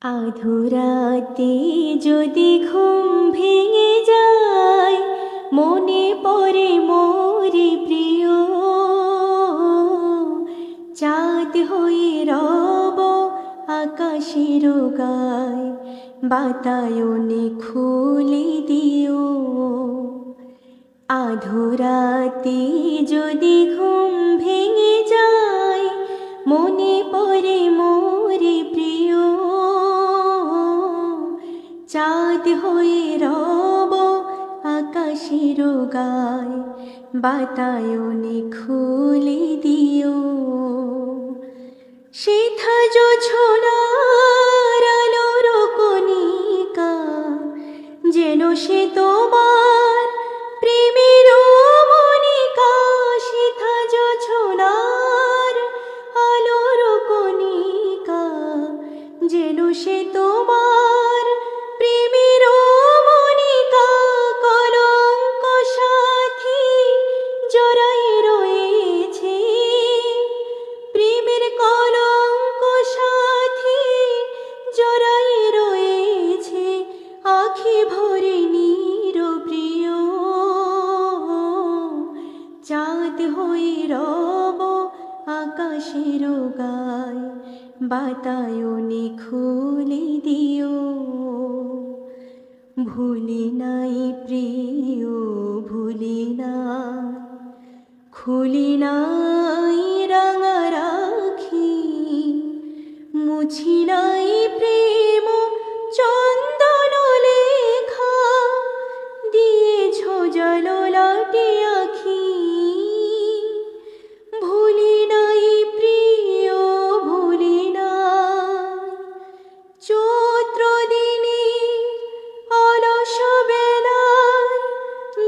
আধুরাতে যদি ঘুম ভেঙে যায়, মনে পড়ে মোরে প্রিয়। চাঁদ হয়ে রব আকাশের গায়, বাতায়নে খুলে দিও। আধুরাতে যদি ঘুম ভেঙে যায়, মনে পড়ে মোরে প্রিয়। চাঁদ হয়ে রব আকাশের গায়, বাতায়নে খুলে দিও। সেথা জোছনার আলোর কণিকা, যেন সে তোমার প্রেমের মনিকা। সেথা জোছনার আলোর কণিকা, যেন সে তোমার প্রেমের মনিকা। কলঙ্ক সাথী জড়ায়ে রয়েছে, প্রেমের কলঙ্ক সাথী জড়ায়ে রয়েছে, আখি ভরে নিরপ্রিয়। চাঁদ হয়ে রব আকাশের গায়, বাতায়নে খুলে দিও। ভুলি নাই প্রিয়, ভুলি না, খুলি নাই রাঙা রাখি, মুছি নাই প্রেম চন্দন লেখা, দিয়েছ জললাটে আখি। ভুলি নাই প্রিয়, ভুলি নাই চৈত্র দিনে অলস বেলায়,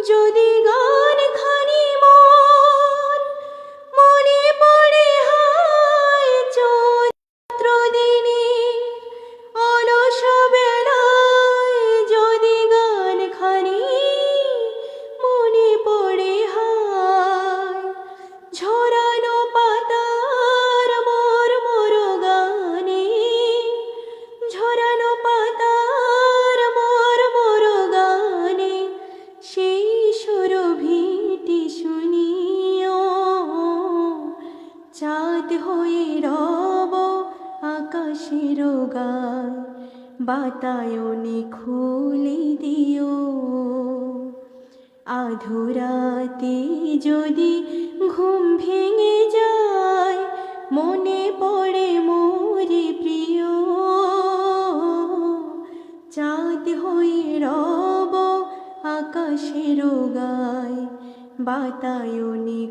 যদি গান খানি মোর মনে পড়ে হায়। চৈত্র দিনে অলস বেলায়, যদি গান খানি মনে পড়ে হায়। ঝরানো পাতার মোর মোর গানে, ঝরানো পাতার মোর মোর গানে, সেই সুরভিটি শুনিও। চাঁদ হয়ে রব আকাশের গায়, বাতায়নে খুলে দিও। আধুরাতে যদি ঘুম ভেঙে যায়, মনে পড়ে মোরে প্রিয়। চাঁদ হয়ে রব আকাশের গায়, বাতায়নে